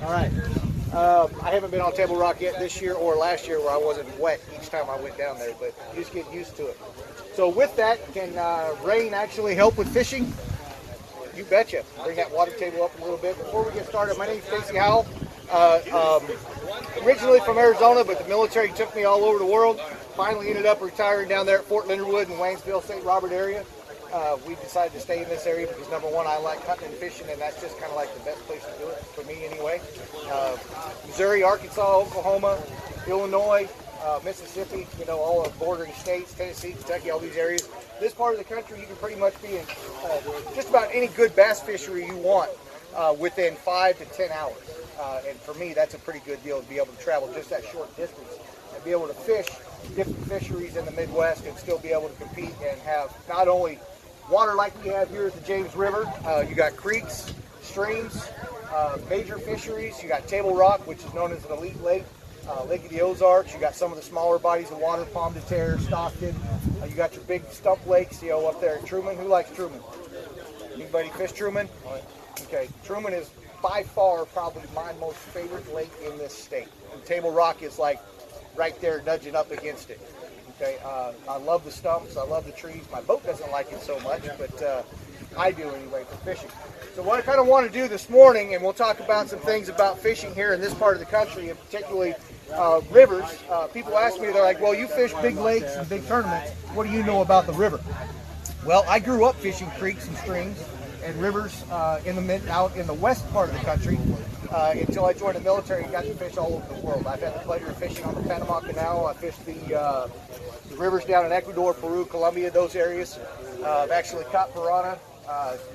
All right. I haven't been on Table Rock yet this year or last year where I wasn't wet each time I went down there, but you just get used to it. So with that, can rain actually help with fishing? You betcha. Bring that water table up a little bit. Before we get started, my name is Casey Howell. Originally from Arizona, but the military took me all over the world. Finally ended up retiring down there at Fort Leonard Wood in Waynesville, St. Robert area. We decided to stay in this area because number one, I like hunting and fishing, and that's just kind of like the best place to do it for me anyway. Missouri, Arkansas, Oklahoma, Illinois, Mississippi, you know, all the bordering states, Tennessee, Kentucky, all these areas. This part of the country, you can pretty much be in just about any good bass fishery you want within 5 to 10 hours. And for me, that's a pretty good deal to be able to travel just that short distance and be able to fish different fisheries in the Midwest and still be able to compete and have not only water like we have here at the James River, you got creeks, streams, major fisheries. You got Table Rock, which is known as an elite lake. Lake of the Ozarks, you got some of the smaller bodies of water, Pomme de Terre, Stockton. You got your big stump lakes, you know, up there at Truman. Who likes Truman? Anybody fish Truman? Okay, Truman is by far probably my most favorite lake in this state. And Table Rock is like right there nudging up against it. Okay, I love the stumps, I love the trees. My boat doesn't like it so much, but I do anyway for fishing. So what I kind of want to do this morning, and we'll talk about some things about fishing here in this part of the country, and particularly rivers. People ask me, they're like, well, you fish big lakes and big tournaments. What do you know about the river? Well, I grew up fishing creeks and streams and rivers out in the west part of the country until I joined the military and got to fish all over the world. I've had the pleasure of fishing on the Panama Canal. I fished the rivers down in Ecuador, Peru, Colombia, those areas. I've actually caught piranha.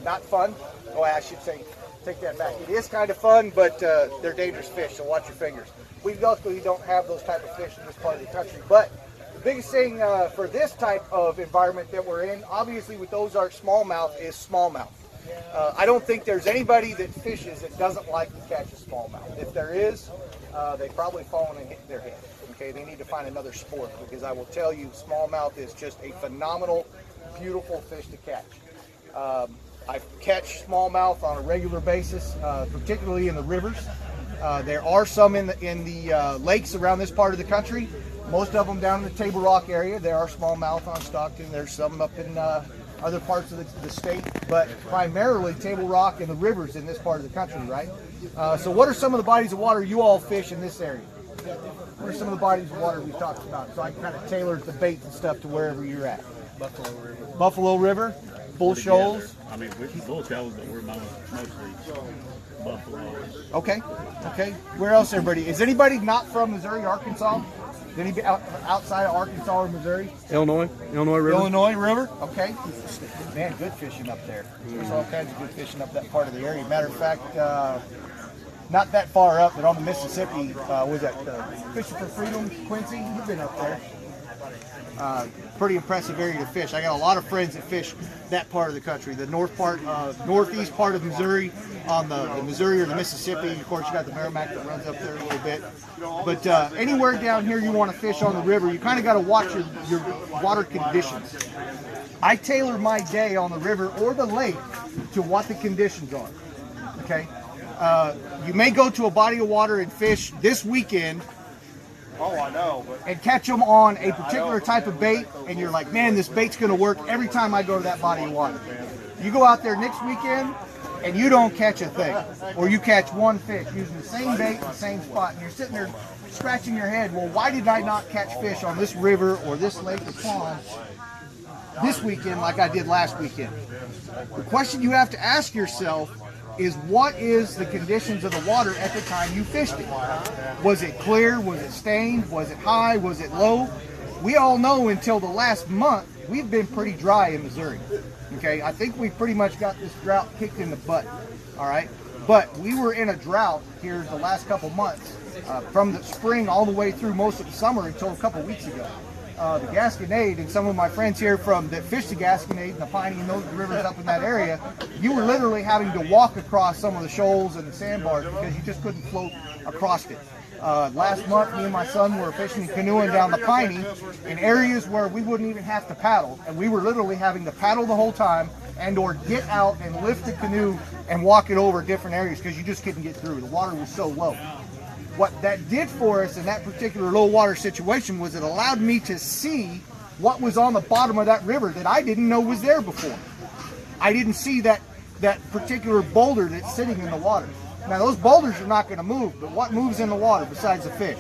Not fun. Oh, I should say, take that back. It is kind of fun, but they're dangerous fish, so watch your fingers. We luckily don't have those type of fish in this part of the country, but the biggest thing for this type of environment that we're in, obviously with Ozark smallmouth, is smallmouth. I don't think there's anybody that fishes that doesn't like to catch a smallmouth. If there is, they've probably fallen and hit their head. Okay, they need to find another sport, because I will tell you, smallmouth is just a phenomenal, beautiful fish to catch. I catch smallmouth on a regular basis, particularly in the rivers. There are some in the lakes around this part of the country. Most of them down in the Table Rock area. There are smallmouth on Stockton. There's some up in other parts of the state, but primarily Table Rock and the rivers in this part of the country, right? So what are some of the bodies of water you all fish in this area? What are some of the bodies of water we've talked about? So I can kind of tailor the bait and stuff to wherever you're at. Buffalo River. Buffalo River, Bull Shoals. I mean, we Bull Shoals, but we're mostly Buffalo. Okay, okay. Where else, everybody? Is anybody not from Missouri, Arkansas? Is anybody outside of Arkansas or Missouri? Illinois River. Illinois River, okay. Man, good fishing up there. There's all kinds of good fishing up that part of the area. Matter of fact, not that far up, but on the Mississippi, was that Fishing for Freedom, Quincy? You've been up there. Pretty impressive area to fish. I got a lot of friends that fish that part of the country, the northeast part of Missouri, on the Missouri or the Mississippi. Of course, you got the Merrimack that runs up there a little bit. But anywhere down here you want to fish on the river, you kind of got to watch your water conditions. I tailor my day on the river or the lake to what the conditions are. Okay, you may go to a body of water and fish this weekend. Oh, I know. But and catch them on a particular type of bait, and you're like, man, this bait's going to work every time I go to that body of water. You go out there next weekend, and you don't catch a thing, or you catch one fish using the same bait in the same spot, and you're sitting there scratching your head, well, why did I not catch fish on this river or this lake or pond this weekend like I did last weekend? The question you have to ask yourself is, what is the conditions of the water at the time you fished it? Was it clear? Was it stained? Was it high? Was it low? We all know until the last month, we've been pretty dry in Missouri. Okay, I think we pretty much got this drought kicked in the butt, all right? But we were in a drought here the last couple months, from the spring all the way through most of the summer until a couple weeks ago. The Gasconade, and some of my friends here that fish the Gasconade and the Piney and those rivers up in that area, you were literally having to walk across some of the shoals and the sandbars because you just couldn't float across it. Last month, me and my son were fishing and canoeing down the Piney in areas where we wouldn't even have to paddle, and we were literally having to paddle the whole time and or get out and lift the canoe and walk it over different areas because you just couldn't get through. The water was so low. What that did for us in that particular low water situation was it allowed me to see what was on the bottom of that river that I didn't know was there before. I didn't see that particular boulder that's sitting in the water. Now those boulders are not going to move, but what moves in the water besides the fish?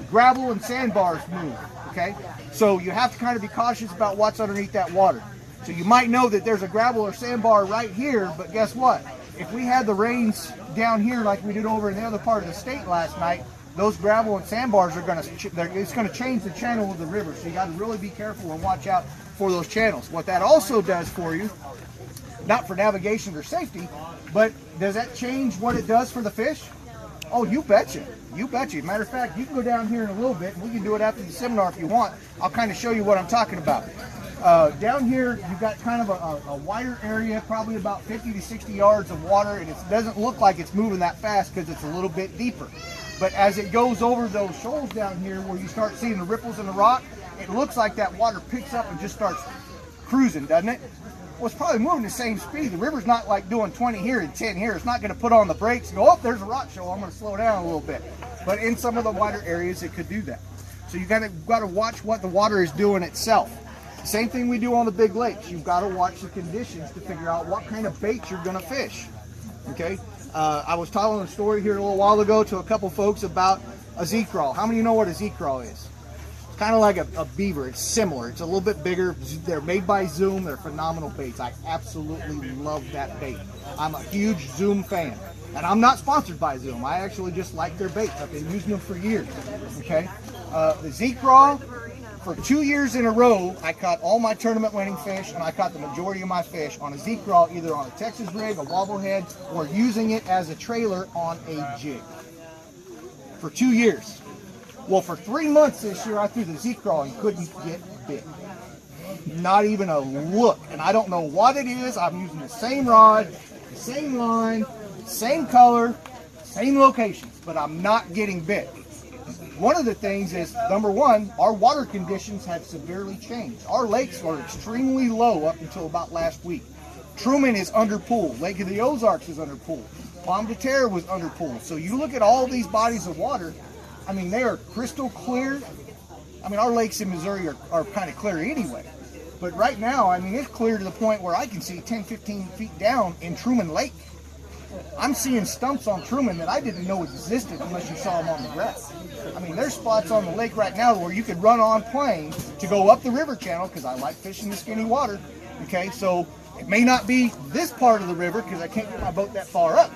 Gravel and sandbars move, okay? So you have to kind of be cautious about what's underneath that water. So you might know that there's a gravel or sandbar right here, but guess what? If we had the rains down here like we did over in the other part of the state last night, those gravel and sandbars are going to, it's going to change the channel of the river. So you got to really be careful and watch out for those channels. What that also does for you, not for navigation or safety, but does that change what it does for the fish? Oh, you betcha. You betcha. Matter of fact, you can go down here in a little bit, and we can do it after the seminar if you want. I'll kind of show you what I'm talking about. Down here, you've got kind of a wider area, probably about 50 to 60 yards of water, and it doesn't look like it's moving that fast because it's a little bit deeper. But as it goes over those shoals down here where you start seeing the ripples in the rock, it looks like that water picks up and just starts cruising, doesn't it? Well, it's probably moving the same speed. The river's not like doing 20 here and 10 here. It's not going to put on the brakes and go, oh, there's a rock shoal, I'm going to slow down a little bit. But in some of the wider areas, it could do that. So you got to watch what the water is doing itself. Same thing we do on the big lakes. You've got to watch the conditions to figure out what kind of bait you're going to fish. Okay? I was telling a story here a little while ago to a couple folks about a Z-crawl. How many of you know what a Z-crawl is? It's kind of like a beaver. It's similar. It's a little bit bigger. They're made by Zoom. They're phenomenal baits. I absolutely love that bait. I'm a huge Zoom fan. And I'm not sponsored by Zoom. I actually just like their baits. I've been using them for years. Okay? The Z-crawl, for 2 years in a row, I caught all my tournament winning fish, and I caught the majority of my fish on a Z-crawl, either on a Texas rig, a wobblehead, or using it as a trailer on a jig. For 2 years. Well, for 3 months this year, I threw the Z-crawl and couldn't get bit. Not even a look. And I don't know what it is. I'm using the same rod, the same line, same color, same locations, but I'm not getting bit. One of the things is, number one, our water conditions have severely changed. Our lakes are extremely low up until about last week. Truman is under pool. Lake of the Ozarks is under pool. Pomme de Terre was under pool. So you look at all these bodies of water, I mean, they are crystal clear. I mean, our lakes in Missouri are kind of clear anyway. But right now, I mean, it's clear to the point where I can see 10, 15 feet down in Truman Lake. I'm seeing stumps on Truman that I didn't know existed unless you saw them on the grass. I mean, there's spots on the lake right now where you could run on plane to go up the river channel, because I like fishing the skinny water. Okay, so it may not be this part of the river because I can't get my boat that far up.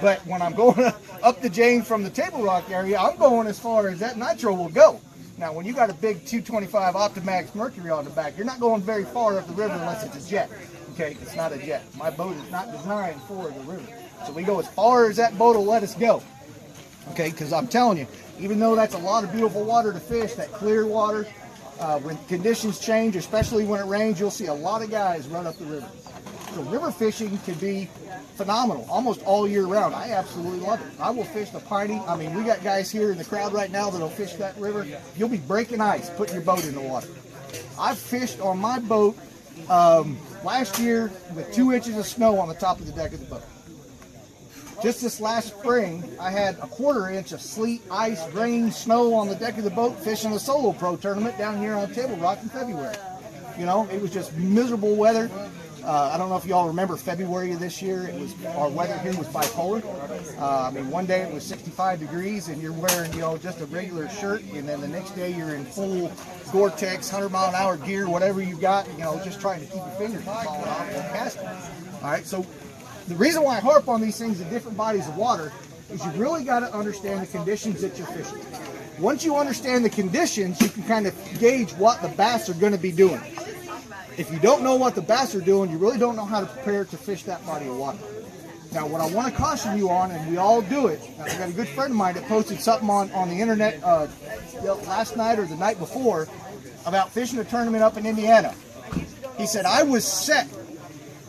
But when I'm going up the James from the Table Rock area, I'm going as far as that nitro will go. Now, when you got a big 225 Optimax Mercury on the back, you're not going very far up the river unless it's a jet. Okay, it's not a jet. My boat is not designed for the river. So we go as far as that boat will let us go. Okay, because I'm telling you, even though that's a lot of beautiful water to fish, that clear water, when conditions change, especially when it rains, you'll see a lot of guys run up the river. So river fishing can be phenomenal almost all year round. I absolutely love it. I will fish the Piney. I mean, we got guys here in the crowd right now that'll fish that river. You'll be breaking ice putting your boat in the water. I've fished on my boat last year with 2 inches of snow on the top of the deck of the boat. Just this last spring, I had a 1/4 inch of sleet, ice, rain, snow on the deck of the boat fishing a solo pro tournament down here on Table Rock in February. You know, it was just miserable weather. I don't know if y'all remember February of this year. It was, our weather here was bipolar. I mean, one day it was 65 degrees and you're wearing, you know, just a regular shirt, and then the next day you're in full Gore-Tex 100-mile-an-hour gear, whatever you got, you know, just trying to keep your fingers from falling off and casting. All right, so the reason why I harp on these things in different bodies of water is you really got to understand the conditions that you're fishing. Once you understand the conditions, you can kind of gauge what the bass are going to be doing. If you don't know what the bass are doing, you really don't know how to prepare to fish that body of water. Now, what I want to caution you on, and we all do it, I got a good friend of mine that posted something on the internet last night or the night before about fishing a tournament up in Indiana. He said, I was set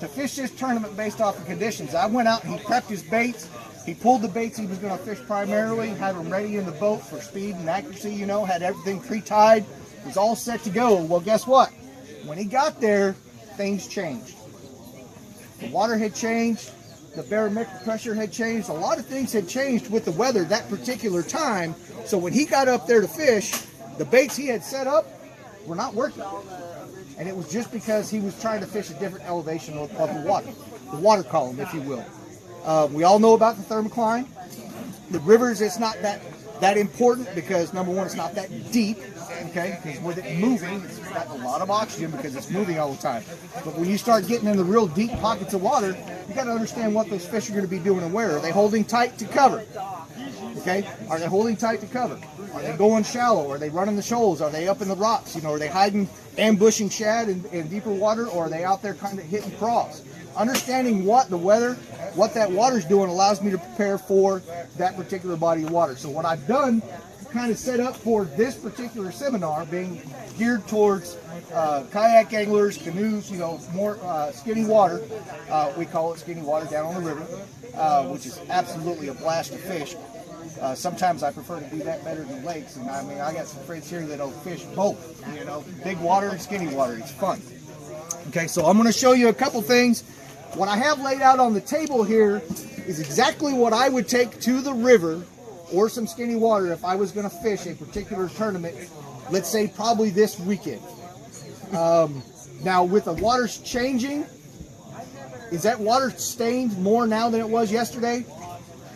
to fish this tournament based off of conditions. I went out and he prepped his baits. He pulled the baits he was going to fish primarily, had them ready in the boat for speed and accuracy, you know, had everything pre-tied. It was all set to go. Well, guess what? When he got there, things changed. The water had changed. The barometric pressure had changed. A lot of things had changed with the weather that particular time. So when he got up there to fish, the baits he had set up were not working. And it was just because he was trying to fish a different elevation of the water column, if you will. We all know about the thermocline. The rivers, it's not that important because, number one, it's not that deep, okay? Because with it moving, it's got a lot of oxygen because it's moving all the time. But when you start getting in the real deep pockets of water, you got to understand what those fish are going to be doing and where. Are they holding tight to cover? Okay? Are they holding tight to cover? Are they going shallow? Are they running the shoals? Are they up in the rocks? You know, are they hiding, ambushing shad in deeper water, or are they out there kind of hitting crawls? Understanding what the weather, what that water's doing allows me to prepare for that particular body of water. So what I've done, kind of set up for this particular seminar, being geared towards kayak anglers, canoes, you know, more skinny water. We call it skinny water down on the river, which is absolutely a blast to fish. Sometimes I prefer to do that better than lakes, and I mean, I got some friends here that'll fish both, you know, big water and skinny water. It's fun. Okay, so I'm going to show you a couple things. What I have laid out on the table here is exactly what I would take to the river or some skinny water if I was going to fish a particular tournament, let's say probably this weekend. Now, with the waters changing, is that water stained more now than it was yesterday?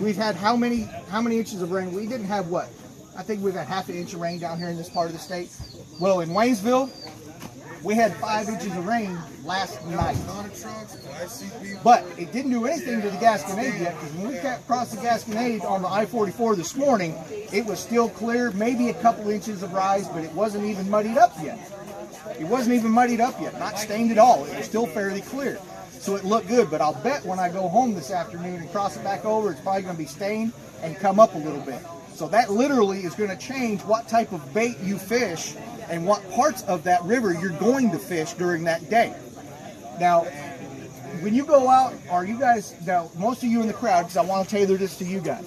We've had how many inches of rain? We didn't have what? I think we've had half an inch of rain down here in this part of the state. Well, in Waynesville, we had 5 inches of rain last night. But it didn't do anything to the Gasconade yet, because when we crossed the Gasconade on the I-44 this morning, it was still clear, maybe a couple inches of rise, but it wasn't even muddied up yet. It wasn't even muddied up yet, not stained at all. It was still fairly clear. So it looked good, but I'll bet when I go home this afternoon and cross it back over, it's probably going to be stained and come up a little bit. So that literally is going to change what type of bait you fish and what parts of that river you're going to fish during that day. Now, when you go out, are you guys, now most of you in the crowd, because I want to tailor this to you guys,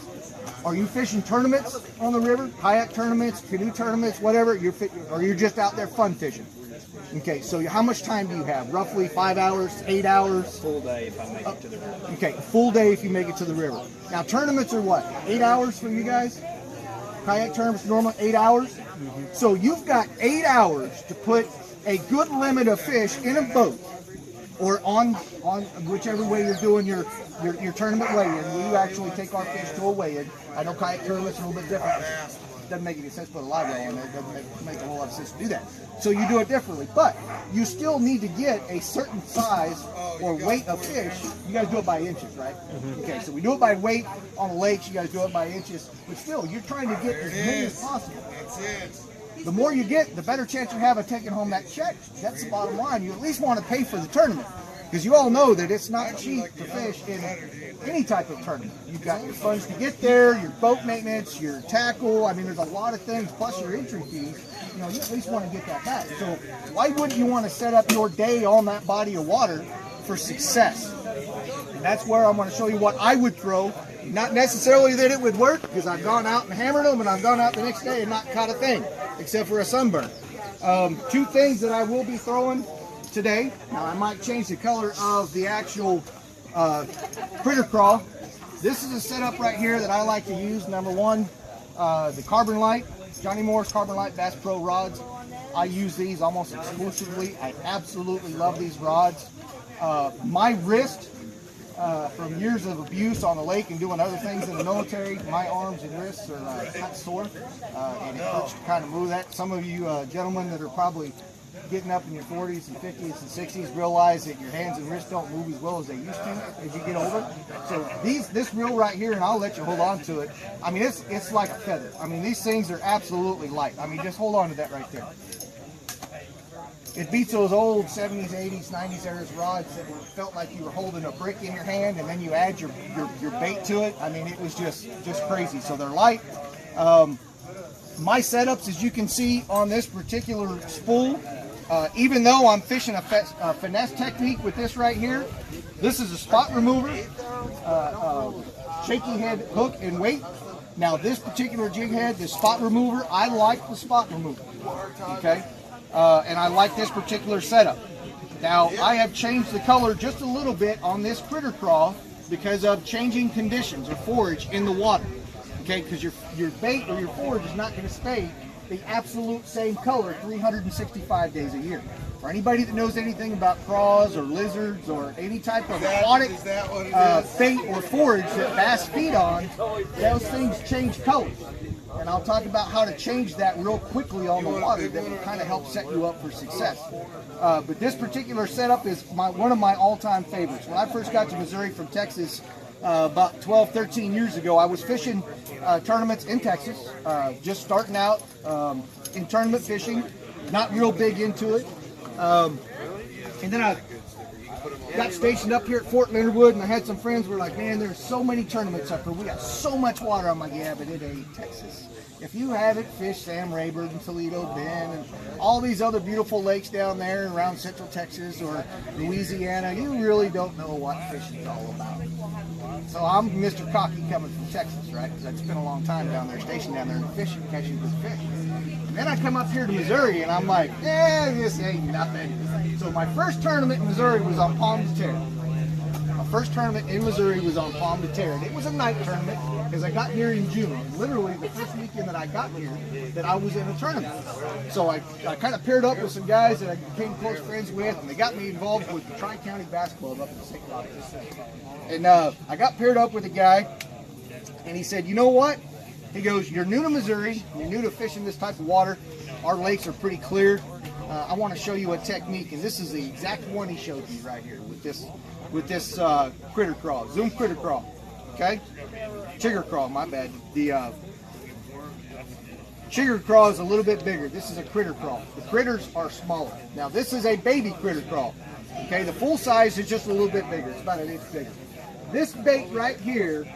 are you fishing tournaments on the river? Kayak tournaments, canoe tournaments, whatever, or you're just out there fun fishing? Okay, so how much time do you have? Roughly 5 hours, 8 hours? Full day if I make it to the river. Okay, full day if you make it to the river. Now, tournaments are what? 8 hours for you guys? Kayak tournaments normally 8 hours? Mm-hmm. So you've got 8 hours to put a good limit of fish in a boat, or on whichever way you're doing your tournament weigh-in. We actually take our fish to a weigh-in. I know kayak tournaments are a little bit different. It doesn't make any sense to put a live well on there. It doesn't make a whole lot of sense to do that. So you do it differently. But you still need to get a certain size or weight of fish. You guys do it by inches, right? Mm-hmm. Okay, so we do it by weight on the lakes. You guys do it by inches. But still, you're trying to get as many as possible. The more you get, the better chance you have of taking home that check. That's the bottom line. You at least want to pay for the tournament. Because you all know that it's not cheap to fish in any type of tournament. You've got your funds to get there, your boat maintenance, your tackle. I mean, there's a lot of things, plus your entry fees. You know, you at least want to get that back. So why wouldn't you want to set up your day on that body of water for success? And that's where I'm going to show you what I would throw. Not necessarily that it would work, because I've gone out and hammered them, and I've gone out the next day and not caught a thing, except for a sunburn. 2 things that I will be throwing today. Now, I might change the color of the actual critter crawl. This is a setup right here that I like to use. Number one, the Carbon Light, Johnny Moore's Carbon Light Bass Pro rods. I use these almost exclusively. I absolutely love these rods. My wrist, from years of abuse on the lake and doing other things in the military, my arms and wrists are kind of sore, and it hurts to kind of move that. Some of you gentlemen that are probably getting up in your 40s and 50s and 60s realize that your hands and wrists don't move as well as they used to as you get older. So this reel right here, and I'll let you hold on to it. I mean, it's like a feather. I mean, these things are absolutely light. I mean, just hold on to that right there. It beats those old 70s, 80s, 90s era rods that felt like you were holding a brick in your hand, and then you add your bait to it. I mean, it was just crazy. So they're light. My setups, as you can see on this particular spool, even though I'm fishing a finesse technique with this right here, this is a spot remover, shaky head hook and weight. Now this particular jig head, the spot remover, I like the spot remover, okay? And I like this particular setup. Now, I have changed the color just a little bit on this critter crawl because of changing conditions or forage in the water. Okay, because your bait or your forage is not going to stay the absolute same color 365 days a year. For anybody that knows anything about craws or lizards or any type of aquatic bait or forage that bass feed on, those things change colors. And I'll talk about how to change that real quickly on the water that will kind of help set you up for success. But this particular setup is one of my all-time favorites. When I first got to Missouri from Texas about 12, 13 years ago, I was fishing tournaments in Texas, just starting out in tournament fishing, not real big into it. And then I got stationed up here at Fort Leonard Wood, and I had some friends who were like, man, there's so many tournaments up here. We got so much water. I'm like, yeah, but it ain't Texas. If you haven't fished Sam Rayburn and Toledo Bend and all these other beautiful lakes down there around Central Texas or Louisiana, you really don't know what fishing's all about. So I'm Mr. Cocky coming from Texas, right? Because I'd spent a long time down there, stationed down there fishing, catching good fish. And then I come up here to Missouri, and I'm like, this ain't nothing. So my first tournament in Missouri was on Palm de Terre. My first tournament in Missouri was on Palm de Terre. And it was a night tournament because I got here in June. Literally the first weekend that I got here that I was in a tournament. So I kind of paired up with some guys that I became close friends with, and they got me involved with the Tri-County Bass Club up in St. Cloud. And I got paired up with a guy, and he said, you know what? He goes, you're new to Missouri, you're new to fishing this type of water. Our lakes are pretty clear. I want to show you a technique, and this is the exact one he showed me right here with this critter crawl, Zoom critter crawl. Okay, chigger crawl. My bad. The chigger crawl is a little bit bigger. This is a critter crawl. The critters are smaller. Now this is a baby critter crawl. Okay, the full size is just a little bit bigger. It's about an inch bigger. This bait right here,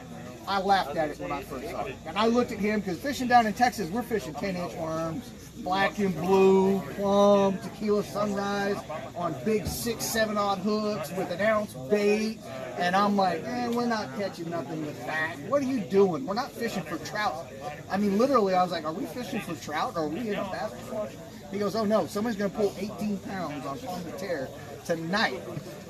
I laughed at it when I first saw it. And I looked at him, because fishing down in Texas, we're fishing 10-inch worms, black and blue, plum, tequila sunrise on big 6-7 odd hooks with an ounce bait. And I'm like, we're not catching nothing with that. What are you doing? We're not fishing for trout. I mean, literally, I was like, are we fishing for trout or are we in a bass fishing? He goes, oh no, somebody's going to pull 18 pounds on Palm de Terre tonight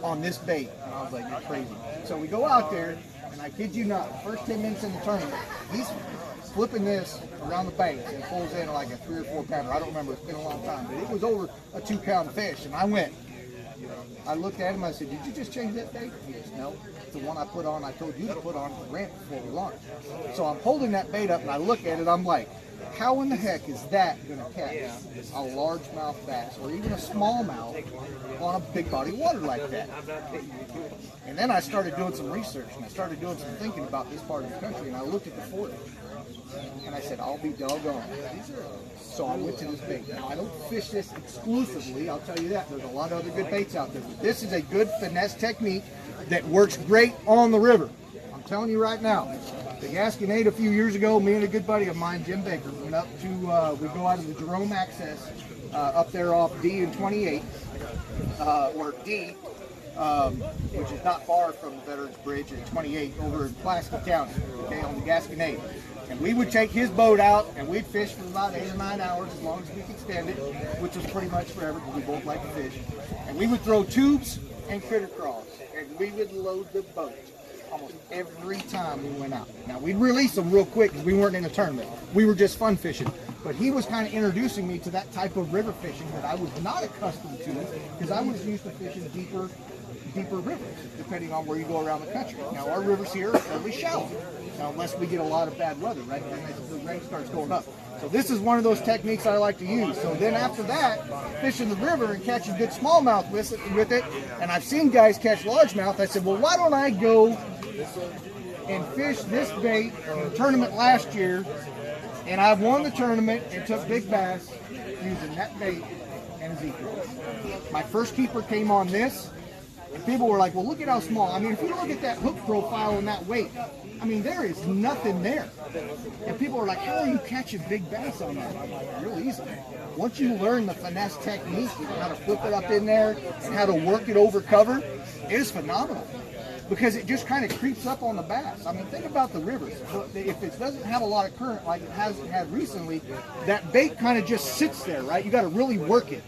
on this bait. And I was like, you're crazy. So we go out there, and I kid you not, the first 10 minutes in the tournament, he's flipping this around the bank and pulls in like a 3 or 4 pounder. I don't remember, it's been a long time, but it was over a 2-pound fish. And I looked at him, I said, did you just change that bait? He goes, no, it's the one I put on, I told you to put on the ramp before we launched. So I'm holding that bait up and I look at it, I'm like, how in the heck is that going to catch a largemouth bass or even a smallmouth on a big body of water like that? And then I started doing some research and I started doing some thinking about this part of the country, and I looked at the forage and I said, I'll be doggone. So I went to this bait. Now I don't fish this exclusively, I'll tell you that. There's a lot of other good baits out there. But this is a good finesse technique that works great on the river. I'm telling you right now. The Gasconade a few years ago, me and a good buddy of mine, Jim Baker, went up to, we go out of the Jerome Access up there off D and 28, or D, which is not far from the Veterans Bridge at 28 over in Pulaski County, okay, on the Gasconade. And we would take his boat out and we'd fish for about 8 or 9 hours as long as we could stand it, which was pretty much forever because we both like to fish. And we would throw tubes and critter crawls, and we would load the boat almost every time we went out. Now we'd release them real quick because we weren't in a tournament. We were just fun fishing. But he was kind of introducing me to that type of river fishing that I was not accustomed to, because I was used to fishing deeper rivers, depending on where you go around the country. Now our rivers here are fairly shallow, now, unless we get a lot of bad weather, right? And then the rain starts going up. So this is one of those techniques I like to use. So then after that, fishing the river and catching good smallmouth with it, and I've seen guys catch largemouth, I said, well, why don't I go and fish this bait in a tournament last year, and I've won the tournament and took big bass using that bait and Ezekiel. My first keeper came on this, and people were like, well, look at how small. I mean, if you look at that hook profile and that weight, I mean, there is nothing there. And people are like, how are you catching big bass on that? I'm like, real easy. Once you learn the finesse technique, you know how to flip it up in there and how to work it over cover, it is phenomenal. Because it just kind of creeps up on the bass. I mean, think about the rivers. If it doesn't have a lot of current like it hasn't had recently, that bait kind of just sits there, right? You got to really work it.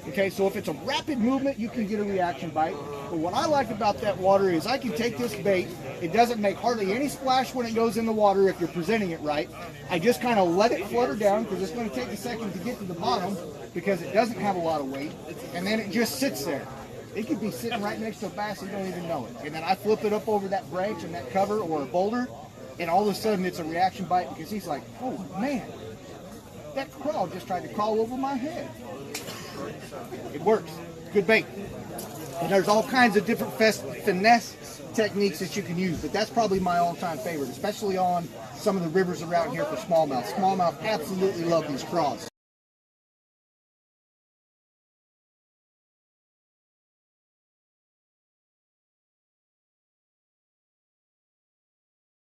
Okay, so if it's a rapid movement, you can get a reaction bite. But what I like about that water is I can take this bait. It doesn't make hardly any splash when it goes in the water if you're presenting it right. I just kind of let it flutter down because it's going to take a second to get to the bottom because it doesn't have a lot of weight. And then it just sits there. It could be sitting right next to a bass and you don't even know it. And then I flip it up over that branch and that cover or a boulder, and all of a sudden it's a reaction bite because he's like, oh man, that crawl just tried to crawl over my head. It works. Good bait. And there's all kinds of different finesse techniques that you can use, but that's probably my all-time favorite, especially on some of the rivers around here for smallmouth. Smallmouth absolutely love these craws.